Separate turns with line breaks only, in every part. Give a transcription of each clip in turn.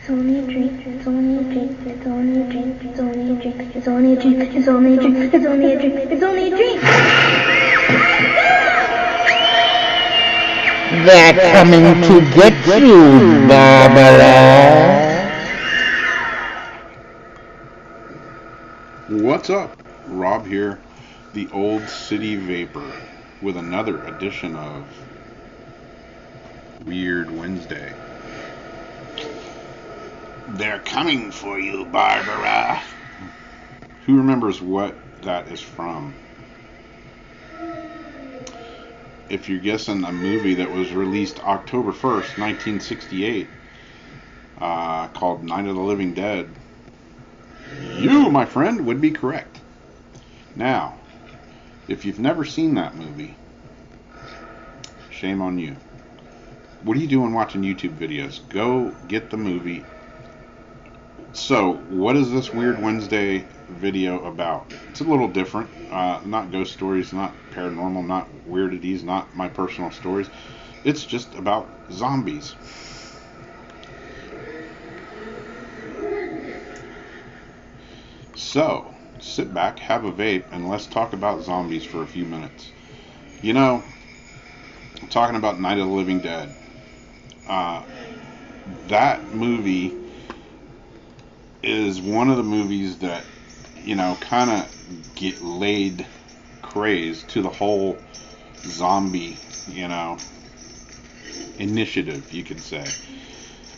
It's only a drink, it's only a drink, it's only a drink, it's only a drink, it's only a drink, it's only a drink, it's only a drink, it's only a drink.
They're coming to get you, Barbara.
What's up? Rob here, the Old City Vapor, with another edition of Weird Wednesday. They're coming for you, Barbara. Who remembers what that is from? If you're guessing a movie that was released October 1st, 1968, called Night of the Living Dead, you, my friend, would be correct. Now, if you've never seen that movie, shame on you. What are you doing watching YouTube videos? Go get the movie. So, what is this Weird Wednesday video about? It's a little different. Not ghost stories, not paranormal, not weirdities, not my personal stories. It's just about zombies. So, sit back, have a vape, and let's talk about zombies for a few minutes. You know, I'm talking about Night of the Living Dead. That movie is one of the movies that, kind of get laid craze to the whole zombie, initiative, you could say.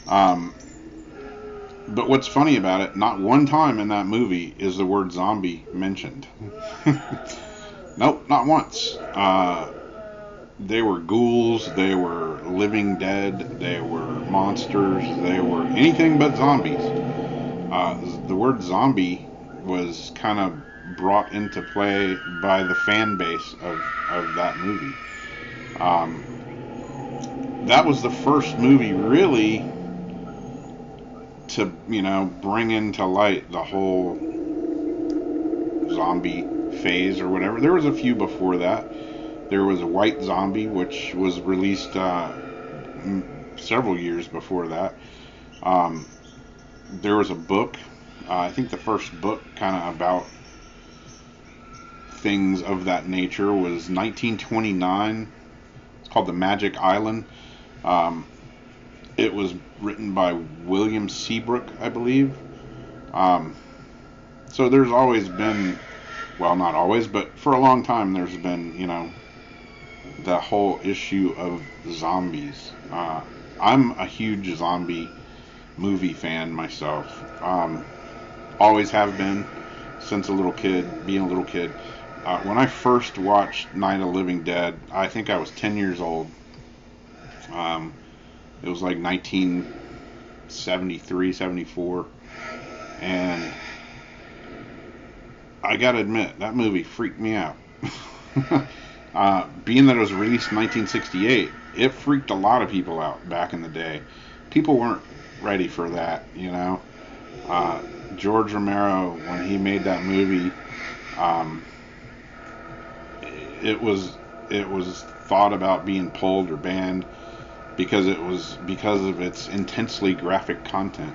But what's funny about it, not one time in that movie is the word zombie mentioned. Nope, not once. They were ghouls, they were living dead, they were monsters, they were anything but zombies. The word zombie was kind of brought into play by the fan base of that movie. That was the first movie really to, bring into light the whole zombie phase or whatever. There was a few before that. There was a White Zombie, which was released several years before that. There was a book, I think the first book kind of about things of that nature was 1929. It's called The Magic Island. It was written by William Seabrook, I believe. So there's always been, well, not always, but for a long time there's been, the whole issue of zombies. I'm a huge zombie movie fan myself. Always have been since being a little kid. When I first watched Night of the Living Dead, I think I was 10 years old. It was like 1973, 74. And I gotta admit, that movie freaked me out. Being that it was released in 1968, it freaked a lot of people out back in the day. People weren't ready for that, George Romero, when he made that movie, it was thought about being pulled or banned because of its intensely graphic content,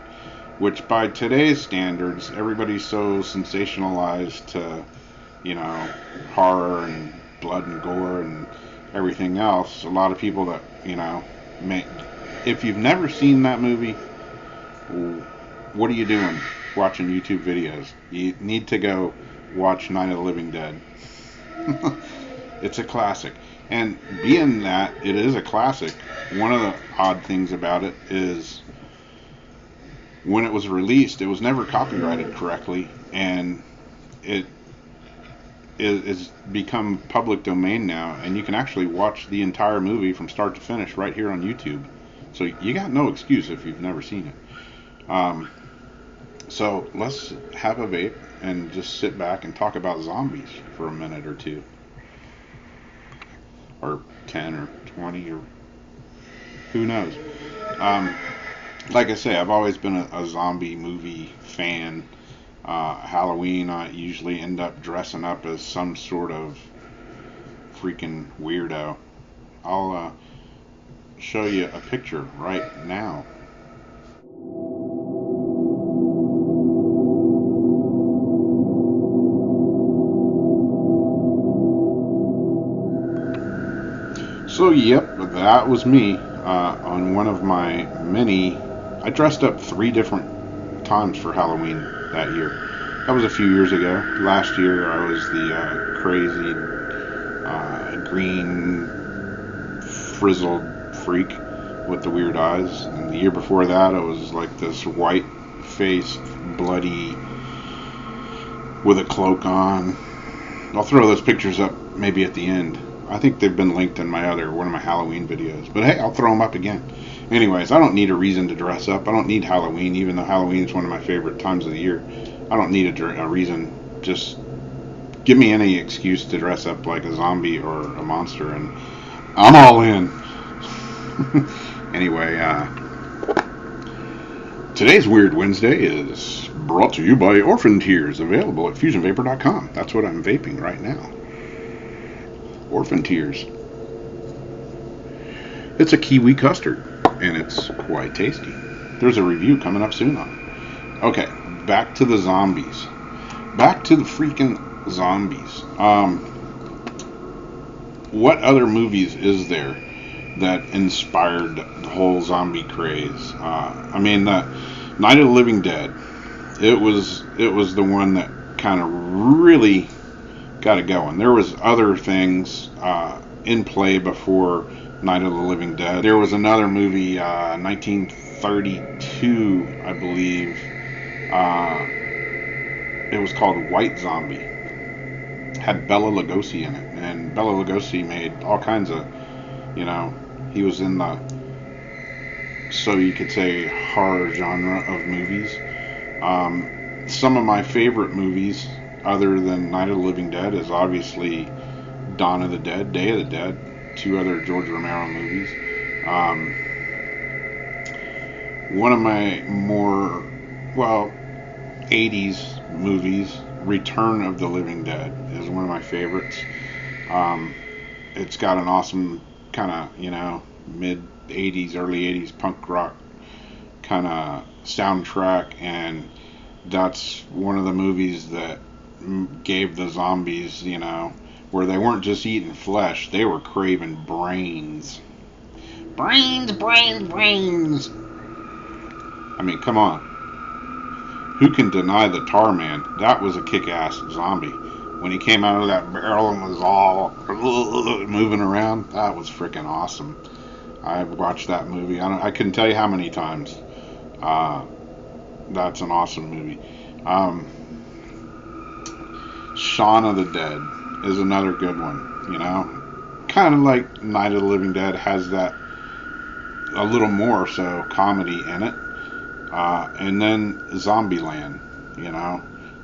which by today's standards, everybody's so sensationalized to, horror and blood and gore and everything else. A lot of people that, if you've never seen that movie, what are you doing watching YouTube videos? You need to go watch Night of the Living Dead. It's a classic. And being that it is a classic, one of the odd things about it is when it was released, it was never copyrighted correctly, and it is become public domain now, and you can actually watch the entire movie from start to finish right here on YouTube. So you got no excuse if you've never seen it. So let's have a vape and just sit back and talk about zombies for a minute or two. Or 10 or 20 or who knows. Like I say, I've always been a zombie movie fan. Halloween, I usually end up dressing up as some sort of freaking weirdo. I'll show you a picture right now. So, yep, that was me on one of my many. I dressed up 3 different times for Halloween that year. That was a few years ago. Last year, I was the crazy green frizzled freak with the weird eyes. And the year before that, I was like this white faced, bloody, with a cloak on. I'll throw those pictures up maybe at the end. I think they've been linked in one of my Halloween videos. But hey, I'll throw them up again. Anyways, I don't need a reason to dress up. I don't need Halloween, even though Halloween is one of my favorite times of the year. I don't need a reason. Just give me any excuse to dress up like a zombie or a monster, and I'm all in. Anyway, today's Weird Wednesday is brought to you by Orphan Tears, available at FusionVapor.com. That's what I'm vaping right now. Orphan Tears. It's a kiwi custard, and it's quite tasty. There's a review coming up soon on it. Okay, back to the zombies. Back to the freaking zombies. What other movies is there that inspired the whole zombie craze? I mean, the Night of the Living Dead. It was the one that kind of really got it going. There was other things in play before Night of the Living Dead. There was another movie, 1932, I believe. It was called White Zombie. It had Bela Lugosi in it, and Bela Lugosi made all kinds of, he was in the, so you could say, horror genre of movies. Some of my favorite movies, other than Night of the Living Dead, is obviously Dawn of the Dead, Day of the Dead, 2 other George Romero movies. One of my more, 80s movies, Return of the Living Dead, is one of my favorites. It's got an awesome kind of, mid 80s, early 80s punk rock kind of soundtrack, and that's one of the movies that gave the zombies, where they weren't just eating flesh, they were craving brains. Brains. I mean, come on. Who can deny the Tar Man? That was a kick-ass zombie. When he came out of that barrel and was all moving around, that was freaking awesome. I've watched that movie. I couldn't tell you how many times. That's an awesome movie. Shaun of the Dead is another good one. Kind of like Night of the Living Dead, has that a little more so comedy in it. And then Zombieland,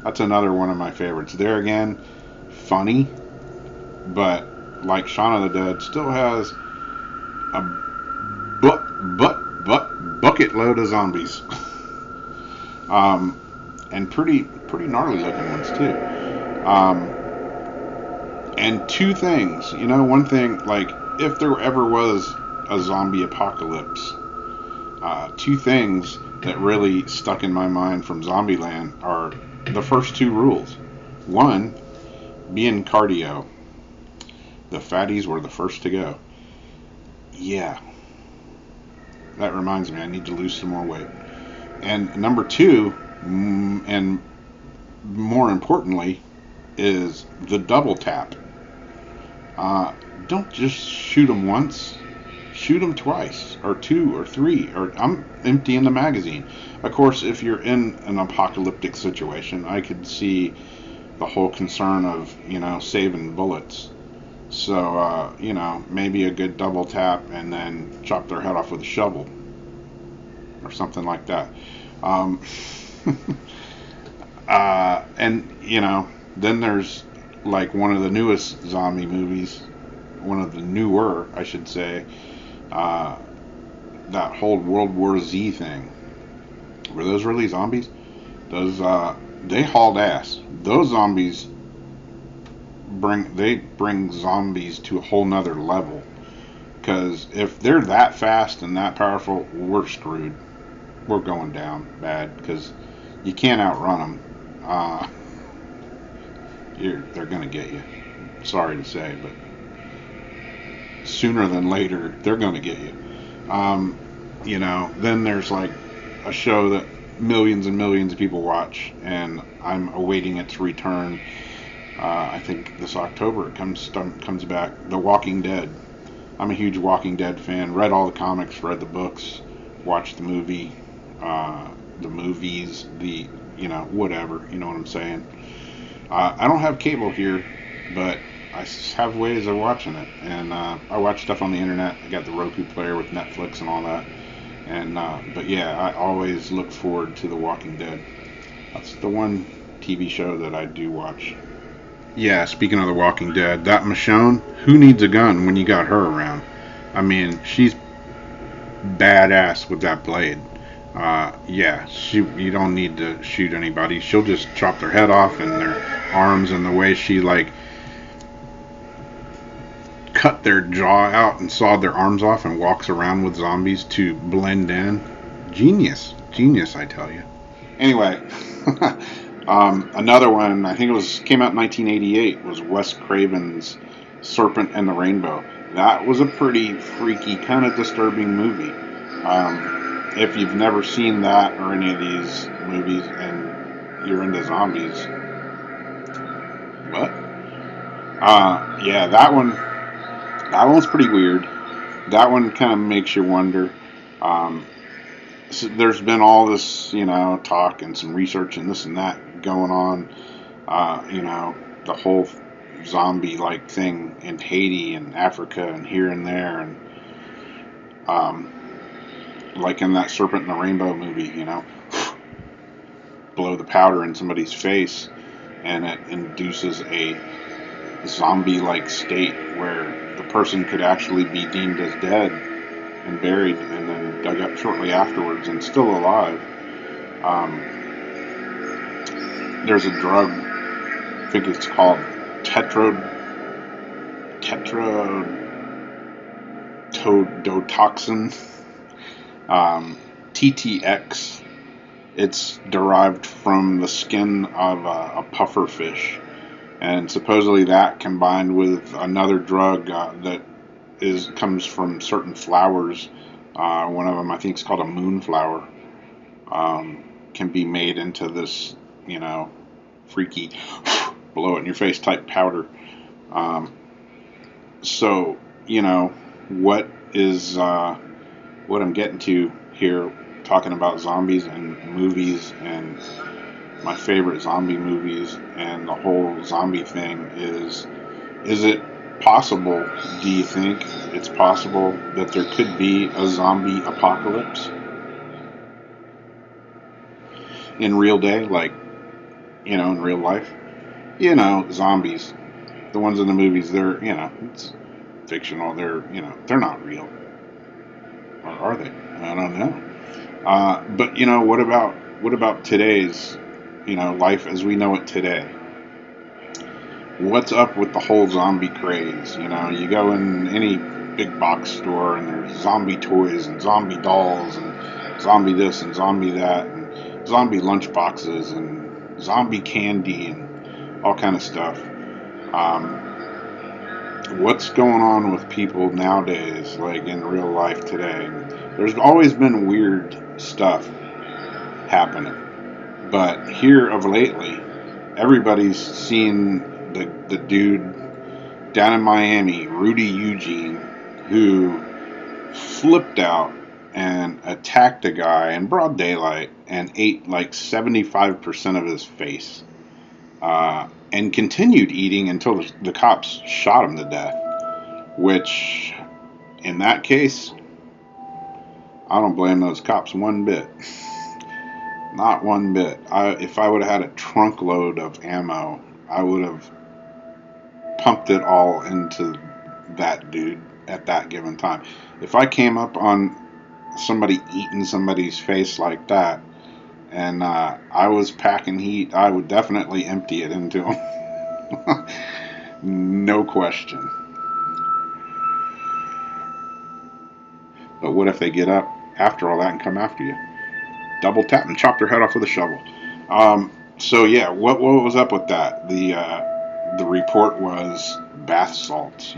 that's another one of my favorites. There again, funny, but like Shaun of the Dead, still has a bucket load of zombies. And pretty gnarly looking ones too. And 2 things, one thing, like, if there ever was a zombie apocalypse, 2 things that really stuck in my mind from Zombieland are the first 2 rules. 1, being cardio. The fatties were the first to go. Yeah. That reminds me, I need to lose some more weight. And number 2, and more importantly, is the double tap. Don't just shoot them once. Shoot them twice, or 2, or 3, or I'm emptying the magazine. Of course, if you're in an apocalyptic situation, I could see the whole concern of, saving bullets. So, maybe a good double tap and then chop their head off with a shovel. Or something like that. And, then there's, like, one of the newest zombie movies, one of the newer, I should say, that whole World War Z thing. Were those really zombies? Those, they hauled ass. Those zombies bring zombies to a whole nother level. Because if they're that fast and that powerful, we're screwed. We're going down bad, because you can't outrun them. They're going to get you. Sorry to say, but sooner than later, they're going to get you. Then there's like a show that millions and millions of people watch, and I'm awaiting its return. I think this October it comes back. The Walking Dead. I'm a huge Walking Dead fan. Read all the comics, read the books, watched the movie, the movies, whatever. You know what I'm saying? I don't have cable here, but I have ways of watching it, and I watch stuff on the internet. I got the Roku player with Netflix and all that, and but yeah, I always look forward to The Walking Dead. That's the one TV show that I do watch. Yeah, speaking of The Walking Dead, that Michonne, who needs a gun when you got her around? I mean, she's badass with that blade. Yeah, you don't need to shoot anybody. She'll just chop their head off and their arms, and the way she like cut their jaw out and sawed their arms off and walks around with zombies to blend in. Genius, I tell you. Anyway, another one, I think came out in 1988, was Wes Craven's Serpent and the Rainbow. That was a pretty freaky, kind of disturbing movie. If you've never seen that or any of these movies and you're into zombies, what? Yeah, that one's pretty weird. That one kind of makes you wonder. So there's been all this, talk and some research and this and that going on. The whole zombie-like thing in Haiti and Africa and here and there, and like in that Serpent and the Rainbow movie, blow the powder in somebody's face, and it induces a zombie-like state where the person could actually be deemed as dead and buried and then dug up shortly afterwards and still alive. There's a drug, I think it's called tetrodotoxin, TTX. It's derived from the skin of a puffer fish, and supposedly that combined with another drug that comes from certain flowers. One of them, I think, is called a moonflower. Can be made into this, freaky blow it in your face type powder. So what I'm getting to here, talking about zombies and movies and my favorite zombie movies and the whole zombie thing is it possible, do you think it's possible that there could be a zombie apocalypse in real day, like, in real life? Zombies, the ones in the movies, they're, it's fictional, they're not real. Or are they? I don't know. But, what about today's, life as we know it today? What's up with the whole zombie craze? You go in any big box store and there's zombie toys and zombie dolls and zombie this and zombie that and zombie lunch boxes and zombie candy and all kind of stuff. What's going on with people nowadays, like in real life today? There's always been weird stuff happening, but here of lately, everybody's seen the dude down in Miami, Rudy Eugene, who flipped out and attacked a guy in broad daylight and ate like 75% of his face, and continued eating until the cops shot him to death, which, in that case, I don't blame those cops one bit. Not one bit. If I would have had a trunk load of ammo, I would have pumped it all into that dude at that given time. If I came up on somebody eating somebody's face like that, and I was packing heat, I would definitely empty it into him. No question. But what if they get up after all that and come after you? Double tap and chop their head off with a shovel. So yeah, what was up with that? The report was bath salts,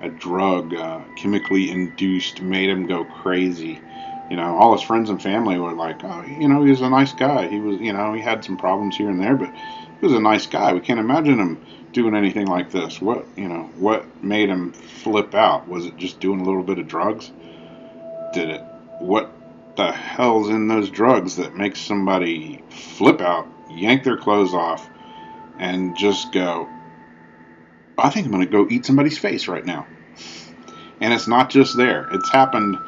a drug, chemically induced, made him go crazy. All his friends and family were like, oh, he was a nice guy. He was, he had some problems here and there, but he was a nice guy. We can't imagine him doing anything like this. What made him flip out? Was it just doing a little bit of drugs? What the hell's in those drugs that makes somebody flip out, yank their clothes off, and just go, I think I'm going to go eat somebody's face right now. And it's not just there. It's happened.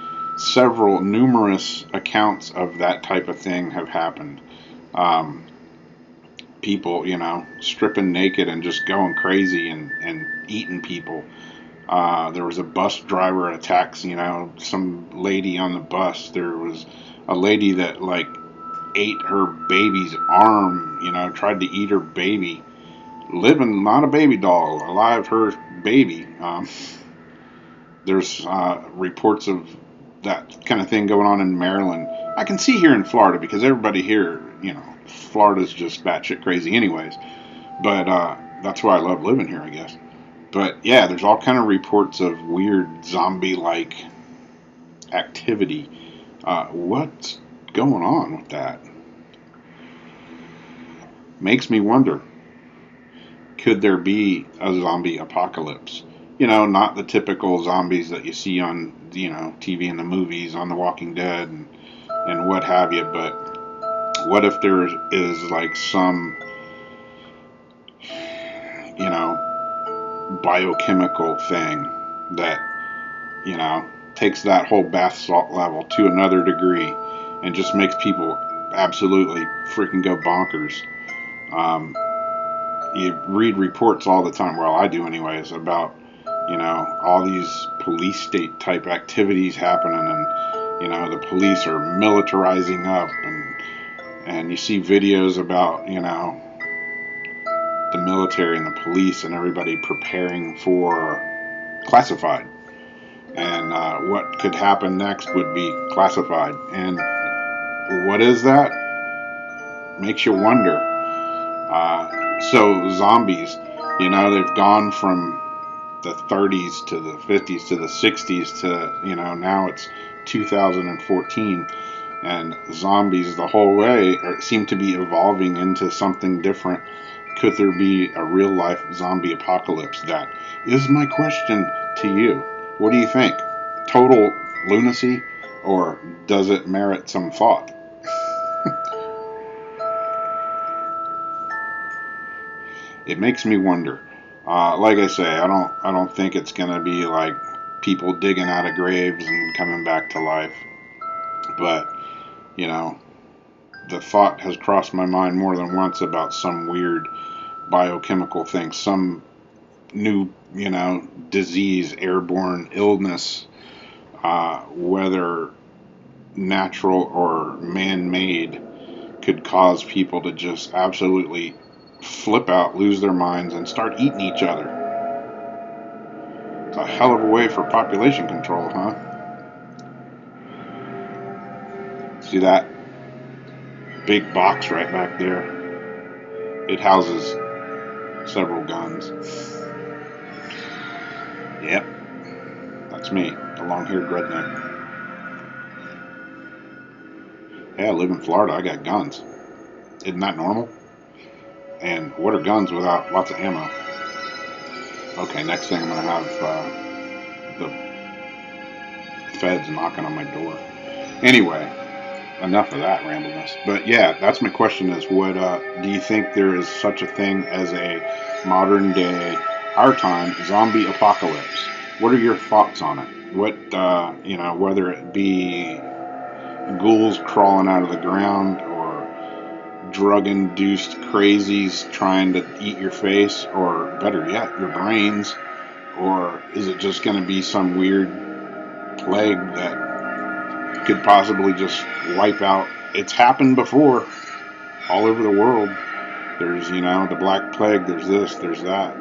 Numerous accounts of that type of thing have happened. People, stripping naked and just going crazy and eating people. There was a bus driver attacks, some lady on the bus. There was a lady that, like, ate her baby's arm, tried to eat her baby. Living, not a baby doll, alive, her baby. There's reports of that kind of thing going on in Maryland. I can see here in Florida because everybody here, Florida's just batshit crazy anyways. But that's why I love living here, I guess. But yeah, there's all kind of reports of weird zombie-like activity. What's going on with that? Makes me wonder, could there be a zombie apocalypse? Not the typical zombies that you see on, TV and the movies, on The Walking Dead and what have you, but what if there is like some, biochemical thing that, takes that whole bath salt level to another degree and just makes people absolutely freaking go bonkers. You read reports all the time, well, I do anyways, about, all these police state type activities happening, and, the police are militarizing up, and you see videos about, the military and the police and everybody preparing for classified. And what could happen next would be classified. And what is that? Makes you wonder. So zombies, they've gone from the 30s to the 50s to the 60s to, now it's 2014. And zombies the whole way seem to be evolving into something different. Could there be a real life zombie apocalypse? That is my question to you. What do you think? Total lunacy, or does it merit some thought? It makes me wonder. Like I say, I don't think it's gonna be like people digging out of graves and coming back to life. But the thought has crossed my mind more than once about some weird biochemical thing, some new, disease, airborne illness, whether natural or man-made, could cause people to just absolutely flip out, lose their minds, and start eating each other. It's a hell of a way for population control, huh? See that big box right back there? It houses several guns. Yep, that's me, the long-haired redneck. Hey, I live in Florida, I got guns. Isn't that normal? And what are guns without lots of ammo? Okay, next thing I'm going to have the feds knocking on my door. Anyway, enough of that rambleness. But yeah, that's my question is, what do you think there is such a thing as a modern day, our time, zombie apocalypse? What are your thoughts on it? What, whether it be ghouls crawling out of the ground, or drug-induced crazies trying to eat your face, or better yet, your brains, or is it just going to be some weird plague that could possibly just wipe out? It's happened before all over the world. There's, the Black Plague, there's this, there's that,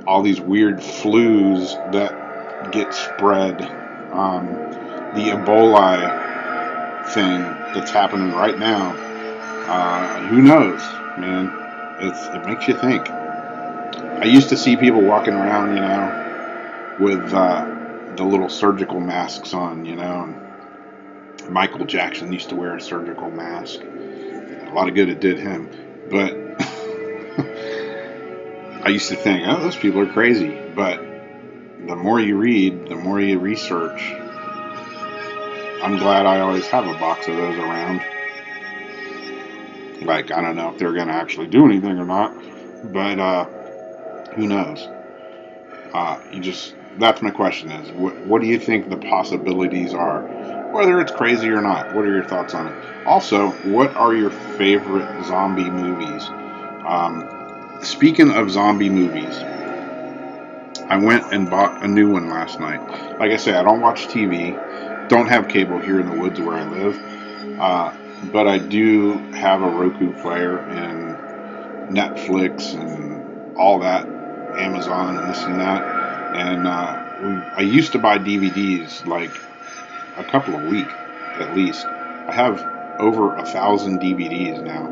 all these weird flus that get spread. The Ebola thing that's happening right now. Who knows, man? It makes you think. I used to see people walking around, with the little surgical masks on, you know. And Michael Jackson used to wear a surgical mask. A lot of good it did him. But I used to think, oh, those people are crazy. But the more you read, the more you research, I'm glad I always have a box of those around. Like, I don't know if they're going to actually do anything or not, but who knows? That's my question is, what do you think the possibilities are? Whether it's crazy or not, what are your thoughts on it? Also, what are your favorite zombie movies? Speaking of zombie movies, I went and bought a new one last night. Like I say, I don't watch TV, don't have cable here in the woods where I live, but I do have a Roku player and Netflix and all that, Amazon and this and that. And I used to buy DVDs like a couple a week at least. I have over 1,000 DVDs now,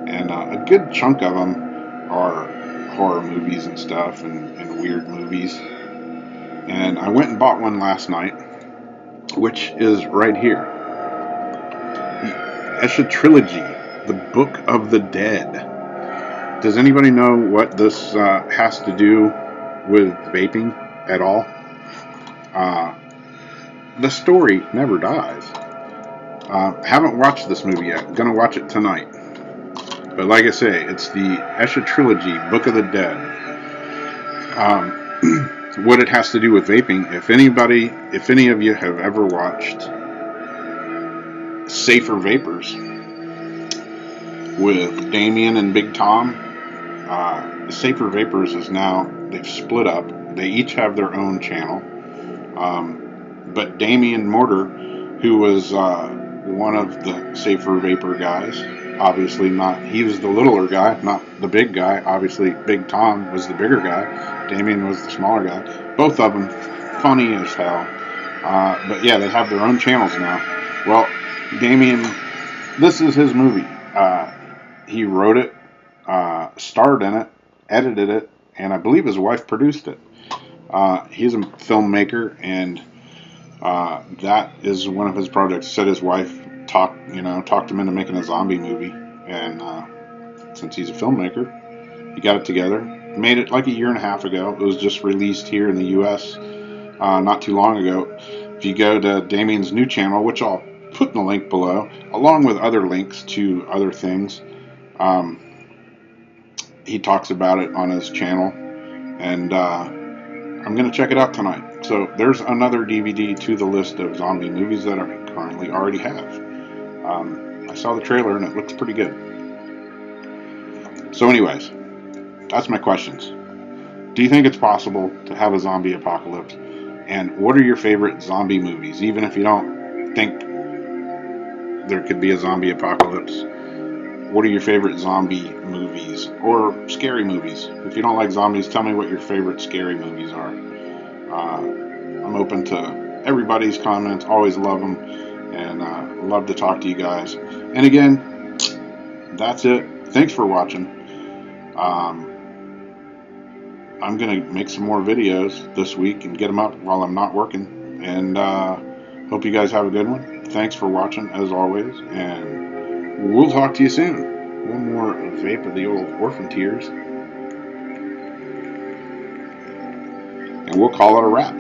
and a good chunk of them are horror movies and stuff and weird movies. And I went and bought one last night, which is right here. The Eschatrilogy, the Book of the Dead. Does anybody know what this has to do with vaping at all? The story never dies. Haven't watched this movie yet. Gonna watch it tonight. But like I say, it's the Eschatrilogy, Book of the Dead. What it has to do with vaping. If any of you have ever watched Safer Vapors with Damien and Big Tom, Safer Vapors is now, they've split up. They each have their own channel. But Damien Mortar, who was one of the Safer Vapor guys, obviously not, he was the littler guy, not the big guy. Obviously, Big Tom was the bigger guy. Damien was the smaller guy. Both of them funny as hell. But yeah, they have their own channels now. Well, Damien, this is his movie. He wrote it, starred in it, edited it, and I believe his wife produced it. He's a filmmaker, and that is one of his projects. Said his wife talked him into making a zombie movie, and since he's a filmmaker, he got it together. Made it like a year and a half ago. It was just released here in the U.S. Not too long ago. If you go to Damien's new channel, which I'll put in the link below, along with other links to other things, he talks about it on his channel, and I'm going to check it out tonight. So there's another DVD to the list of zombie movies that I currently already have. I saw the trailer and it looks pretty good. So anyways, that's my questions. Do you think it's possible to have a zombie apocalypse? And what are your favorite zombie movies? Even if you don't think there could be a zombie apocalypse, what are your favorite zombie movies or scary movies? If you don't like zombies, tell me what your favorite scary movies are. I'm open to everybody's comments. Always love them, and love to talk to you guys. And again, that's it. Thanks for watching. I'm going to make some more videos this week and get them up while I'm not working. And hope you guys have a good one. Thanks for watching, as always. And we'll talk to you soon. One more vape of the old orphan tears. And we'll call it a wrap.